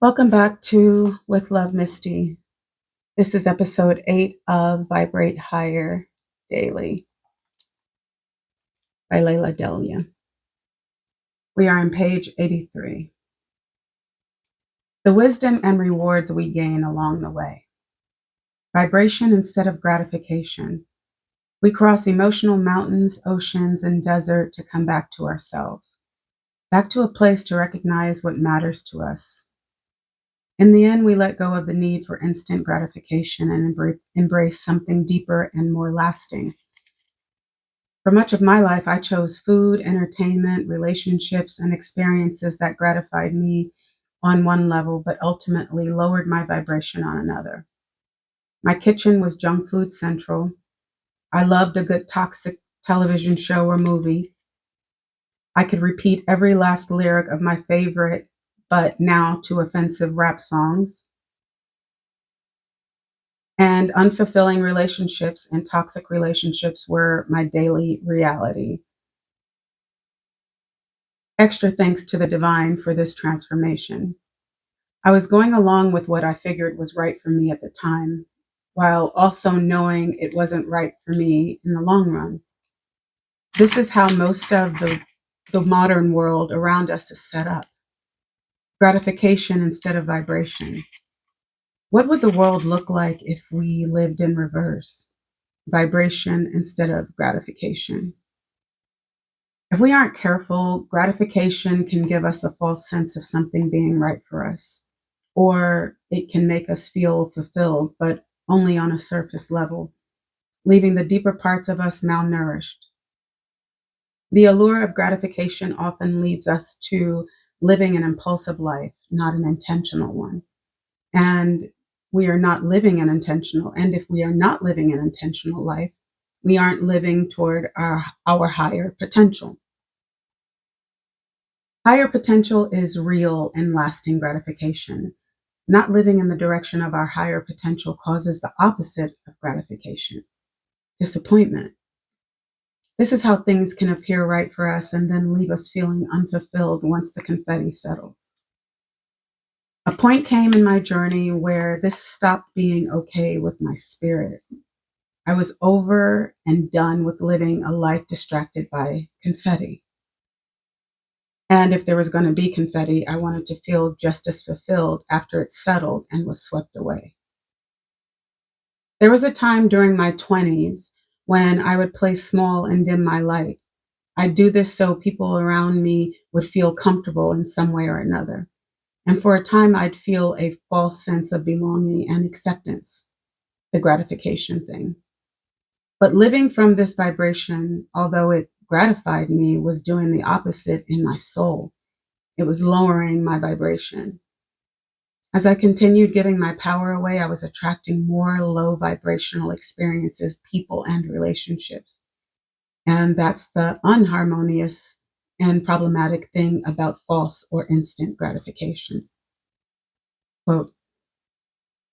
Welcome back to With Love, Misty. This is episode 8 of Vibrate Higher Daily by Layla Delia. We are on page 83. The wisdom and rewards we gain along the way. Vibration instead of gratification. We cross emotional mountains, oceans, and desert to come back to ourselves, back to a place to recognize what matters to us. In the end, we let go of the need for instant gratification and embrace something deeper and more lasting. For much of my life, I chose food, entertainment, relationships, and experiences that gratified me on one level, but ultimately lowered my vibration on another. My kitchen was junk food central. I loved a good toxic television show or movie. I could repeat every last lyric of my favorite, but now too offensive rap songs. And unfulfilling relationships and toxic relationships were my daily reality. Extra thanks to the divine for this transformation. I was going along with what I figured was right for me at the time, while also knowing it wasn't right for me in the long run. This is how most of the modern world around us is set up. Gratification instead of vibration. What would the world look like if we lived in reverse? Vibration instead of gratification. If we aren't careful, gratification can give us a false sense of something being right for us, or it can make us feel fulfilled, but only on a surface level, leaving the deeper parts of us malnourished. The allure of gratification often leads us to living an impulsive life, not an intentional one. And we are not living an intentional, and if we are not living an intentional life, we aren't living toward our higher potential. Higher potential is real and lasting gratification. Not living in the direction of our higher potential causes the opposite of gratification, disappointment. This is how things can appear right for us and then leave us feeling unfulfilled once the confetti settles. A point came in my journey where this stopped being okay with my spirit. I was over and done with living a life distracted by confetti. And if there was going to be confetti, I wanted to feel just as fulfilled after it settled and was swept away. There was a time during my 20s when I would play small and dim my light. I'd do this so people around me would feel comfortable in some way or another. And for a time, I'd feel a false sense of belonging and acceptance, the gratification thing. But living from this vibration, although it gratified me, was doing the opposite in my soul. It was lowering my vibration. As I continued giving my power away, I was attracting more low vibrational experiences, people, and relationships. And that's the unharmonious and problematic thing about false or instant gratification. Quote,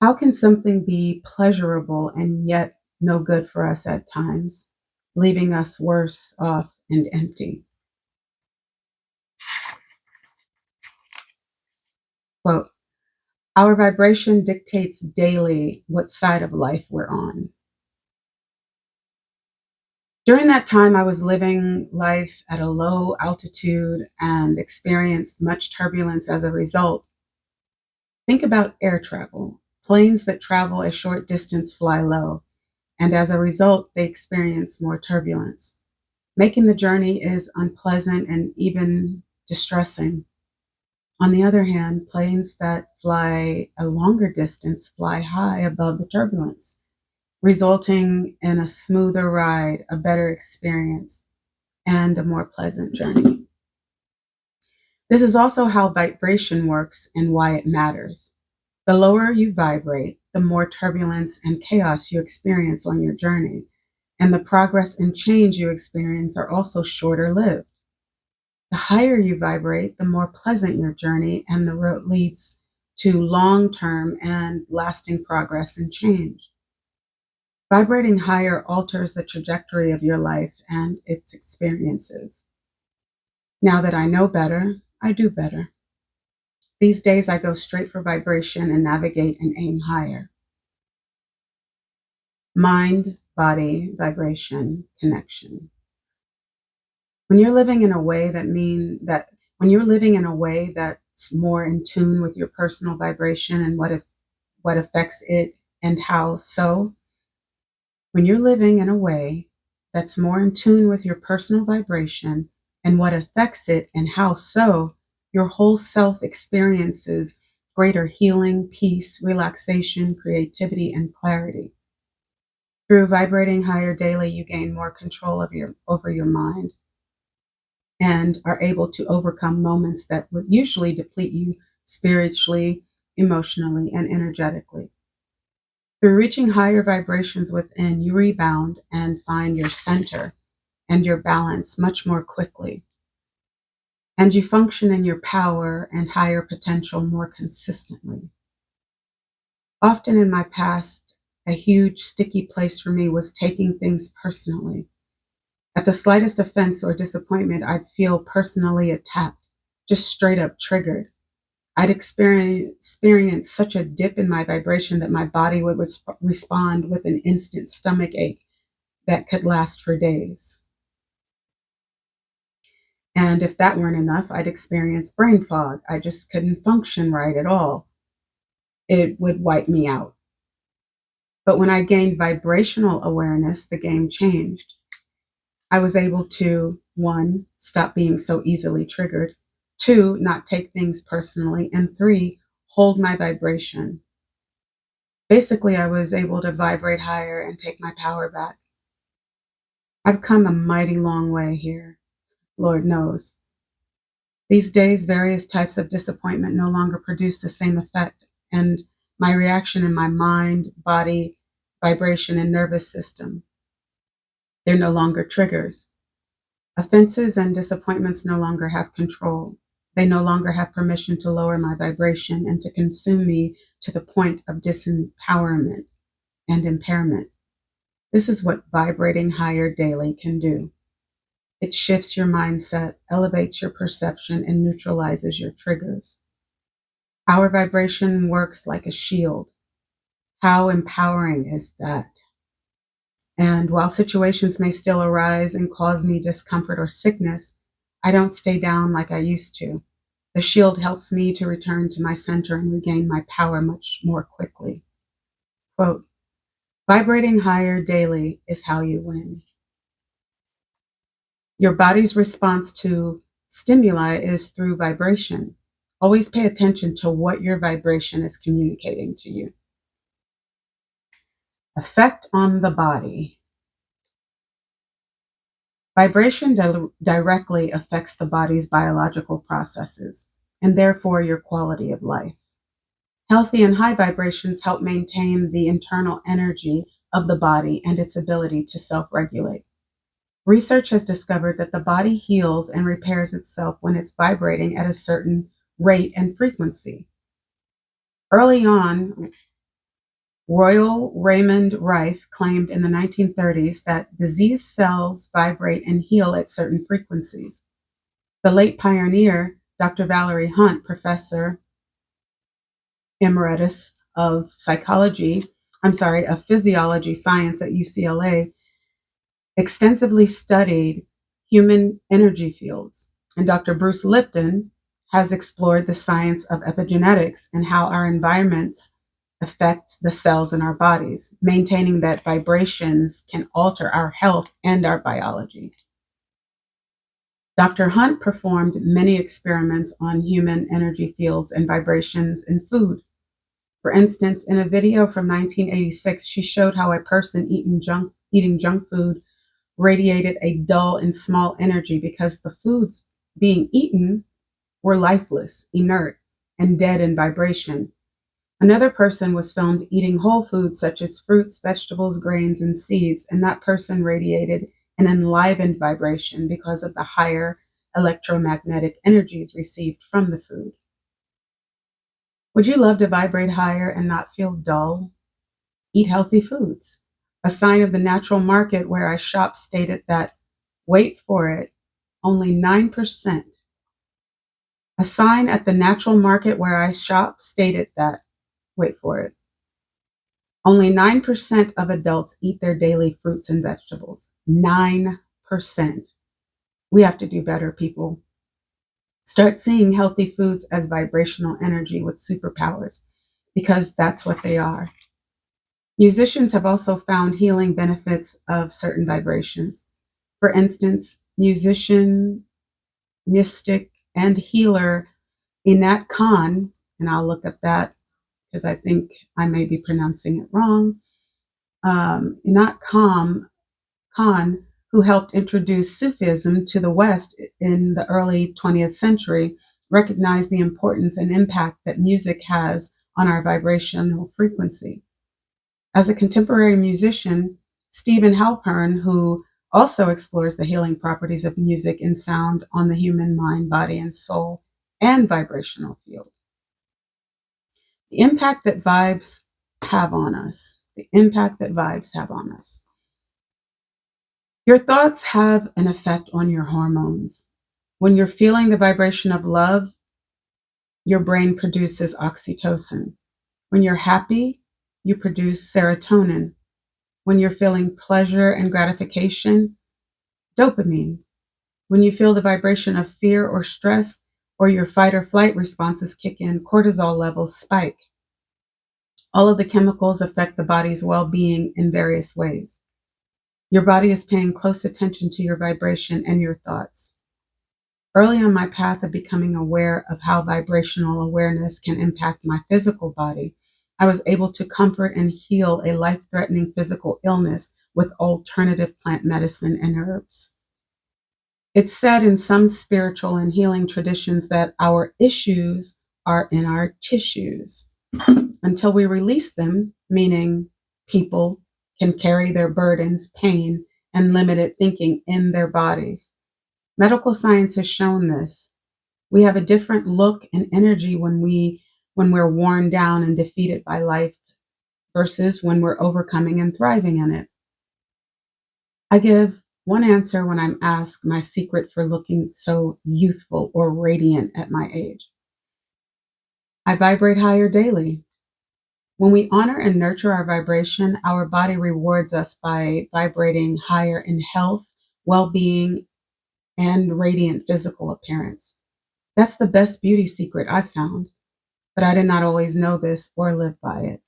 how can something be pleasurable and yet no good for us at times, leaving us worse off and empty? Quote, our vibration dictates daily what side of life we're on. During that time, I was living life at a low altitude and experienced much turbulence as a result. Think about air travel. Planes that travel a short distance fly low, and as a result, they experience more turbulence. Making the journey is unpleasant and even distressing. On the other hand, planes that fly a longer distance fly high above the turbulence, resulting in a smoother ride, a better experience, and a more pleasant journey. This is also how vibration works and why it matters. The lower you vibrate, the more turbulence and chaos you experience on your journey, and the progress and change you experience are also shorter lived. The higher you vibrate, the more pleasant your journey, and the road leads to long-term and lasting progress and change. Vibrating higher alters the trajectory of your life and its experiences. Now that I know better, I do better. These days, I go straight for vibration and navigate and aim higher. Mind, body, vibration, connection. When you're living in a way when you're living in a way that's more in tune with your personal vibration and what affects it and how so, when you're living in a way that's more in tune with your personal vibration and what affects it and how so, your whole self experiences greater healing, peace, relaxation, creativity, and clarity. Through vibrating higher daily, you gain more control over your mind and are able to overcome moments that would usually deplete you spiritually, emotionally, and energetically. Through reaching higher vibrations within, you rebound and find your center and your balance much more quickly. And you function in your power and higher potential more consistently. Often in my past, a huge sticky place for me was taking things personally. At the slightest offense or disappointment, I'd feel personally attacked, just straight up triggered. I'd experience such a dip in my vibration that my body would respond with an instant stomach ache that could last for days. And if that weren't enough, I'd experience brain fog. I just couldn't function right at all. It would wipe me out. But when I gained vibrational awareness, the game changed. I was able to, one, stop being so easily triggered, two, not take things personally, and three, hold my vibration. Basically, I was able to vibrate higher and take my power back. I've come a mighty long way here, Lord knows. These days, various types of disappointment no longer produce the same effect, and my reaction in my mind, body, vibration, and nervous system, they're no longer triggers. Offenses and disappointments no longer have control. They no longer have permission to lower my vibration and to consume me to the point of disempowerment and impairment. This is what vibrating higher daily can do. It shifts your mindset, elevates your perception, and neutralizes your triggers. Our vibration works like a shield. How empowering is that? And while situations may still arise and cause me discomfort or sickness, I don't stay down like I used to. The shield helps me to return to my center and regain my power much more quickly. Quote, vibrating higher daily is how you win. Your body's response to stimuli is through vibration. Always pay attention to what your vibration is communicating to you. Effect on the body. Vibration directly affects the body's biological processes and therefore your quality of life. Healthy and high vibrations help maintain the internal energy of the body and its ability to self-regulate. Research has discovered that the body heals and repairs itself when it's vibrating at a certain rate and frequency. Early on, Royal Raymond Rife claimed in the 1930s that diseased cells vibrate and heal at certain frequencies. The late pioneer, Dr. Valerie Hunt, professor emeritus of physiology science at UCLA, extensively studied human energy fields. And Dr. Bruce Lipton has explored the science of epigenetics and how our environments affect the cells in our bodies, maintaining that vibrations can alter our health and our biology. Dr. Hunt performed many experiments on human energy fields and vibrations in food. For instance, in a video from 1986, she showed how a person eating junk food radiated a dull and small energy because the foods being eaten were lifeless, inert, and dead in vibration. Another person was filmed eating whole foods such as fruits, vegetables, grains, and seeds, and that person radiated an enlivened vibration because of the higher electromagnetic energies received from the food. Would you love to vibrate higher and not feel dull? Eat healthy foods. A sign of the natural market where I shop stated that, wait for it, only 9% A sign at the natural market where I shop stated that, wait for it, only 9% of adults eat their daily fruits and vegetables. 9%. We have to do better, people. Start seeing healthy foods as vibrational energy with superpowers, because that's what they are. Musicians have also found healing benefits of certain vibrations. For instance, musician, mystic, and healer Inat Khan, and I'll look up that because I think I may be pronouncing it wrong. Inat Khan, who helped introduce Sufism to the West in the early 20th century, recognized the importance and impact that music has on our vibrational frequency. As a contemporary musician, Stephen Halpern, who also explores the healing properties of music and sound on the human mind, body, and soul, and vibrational field. The impact that vibes have on us. The impact that vibes have on us. Your thoughts have an effect on your hormones. When you're feeling the vibration of love, your brain produces oxytocin. When you're happy, you produce serotonin. When you're feeling pleasure and gratification, dopamine. When you feel the vibration of fear or stress, or your fight or flight responses kick in, cortisol levels spike. All of the chemicals affect the body's well-being in various ways. Your body is paying close attention to your vibration and your thoughts. Early on my path of becoming aware of how vibrational awareness can impact my physical body, I was able to comfort and heal a life-threatening physical illness with alternative plant medicine and herbs. It's said in some spiritual and healing traditions that our issues are in our tissues. Until we release them, meaning people can carry their burdens, pain, and limited thinking in their bodies. Medical science has shown this. We have a different look and energy when we're worn down and defeated by life versus when we're overcoming and thriving in it. I give one answer when I'm asked my secret for looking so youthful or radiant at my age. I vibrate higher daily. When we honor and nurture our vibration, our body rewards us by vibrating higher in health, well-being, and radiant physical appearance. That's the best beauty secret I've found, but I did not always know this or live by it.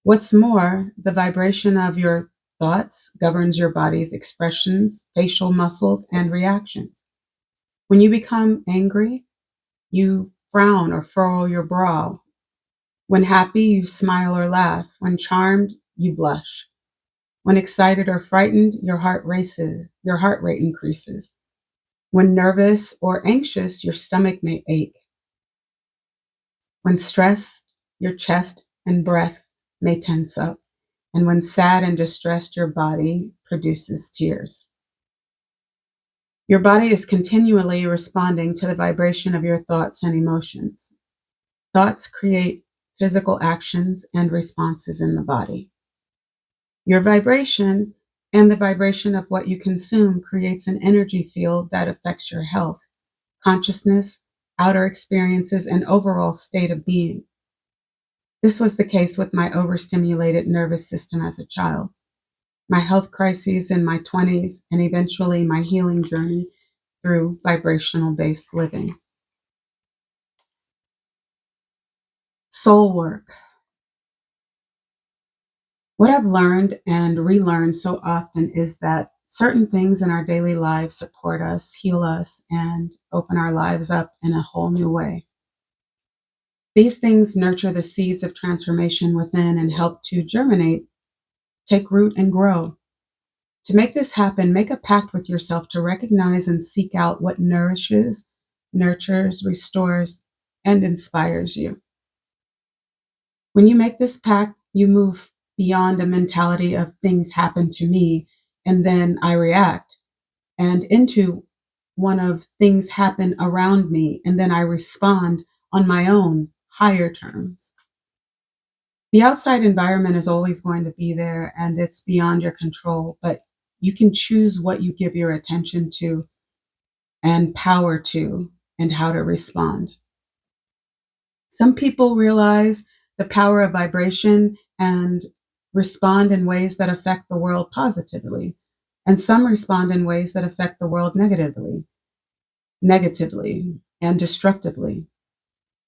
What's more, the vibration of your thoughts governs your body's expressions, facial muscles, and reactions. When you become angry, you frown or furrow your brow. When happy, you smile or laugh. When charmed, you blush. When excited or frightened, your heart rate increases. When nervous or anxious, your stomach may ache. When stressed, your chest and breath may tense up. And when sad and distressed, your body produces tears. Your body is continually responding to the vibration of your thoughts and emotions. Thoughts create physical actions and responses in the body. Your vibration and the vibration of what you consume creates an energy field that affects your health, consciousness, outer experiences, and overall state of being. This was the case with my overstimulated nervous system as a child, my health crises in my 20s, and eventually my healing journey through vibrational-based living. Soul work. What I've learned and relearned so often is that certain things in our daily lives support us, heal us, and open our lives up in a whole new way. These things nurture the seeds of transformation within and help to germinate, take root, and grow. To make this happen, make a pact with yourself to recognize and seek out what nourishes, nurtures, restores, and inspires you. When you make this pact, you move beyond a mentality of things happen to me and then I react, and into one of things happen around me and then I respond on my own higher terms. The outside environment is always going to be there and it's beyond your control, but you can choose what you give your attention to and power to. and how to respond. Some people realize the power of vibration and respond in ways that affect the world positively, and some respond in ways that affect the world negatively and destructively.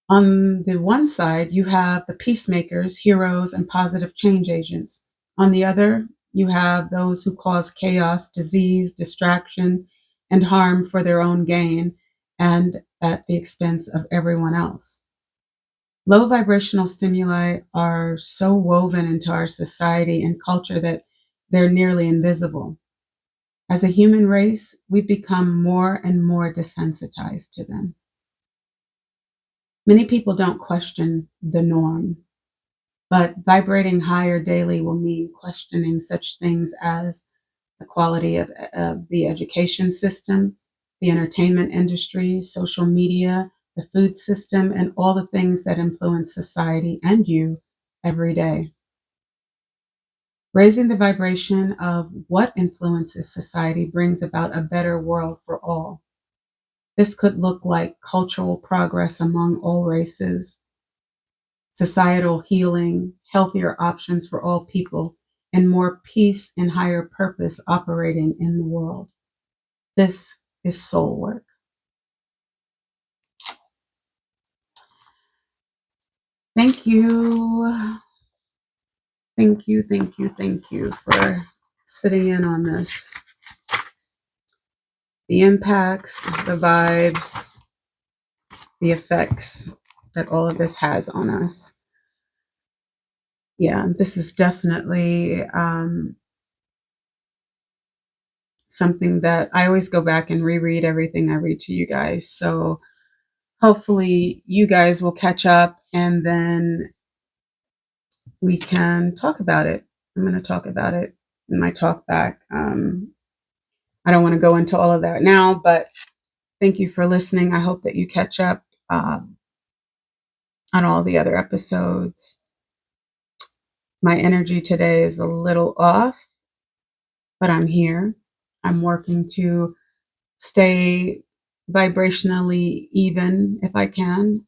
On the one side, you have the peacemakers, heroes, and positive change agents. On the other, you have those who cause chaos, disease, distraction, and harm for their own gain and at the expense of everyone else. Low vibrational stimuli are so woven into our society and culture that they're nearly invisible. As a human race, we've become more and more desensitized to them. Many people don't question the norm, but vibrating higher daily will mean questioning such things as the quality of the education system, the entertainment industry, social media, the food system, and all the things that influence society and you every day. Raising the vibration of what influences society brings about a better world for all. This could look like cultural progress among all races, societal healing, healthier options for all people, and more peace and higher purpose operating in the world. This is soul work. Thank you. Thank you for sitting in on this. The impacts, the vibes, the effects that all of this has on us. Yeah, this is definitely something that I always go back and reread everything I read to you guys. So hopefully you guys will catch up and then we can talk about it. I'm going to talk about it in my talk back. I don't want to go into all of that now, but thank you for listening. I hope that you catch up on all the other episodes. My energy today is a little off, but I'm here. I'm working to stay vibrationally even if I can.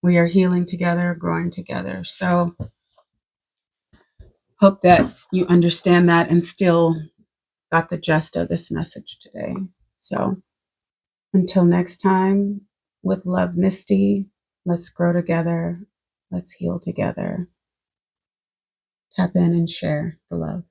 We are healing together, growing together. So hope that you understand that and still got the gist of this message today. So until next time, with love, Misty, let's grow together. Let's heal together. Tap in and share the love.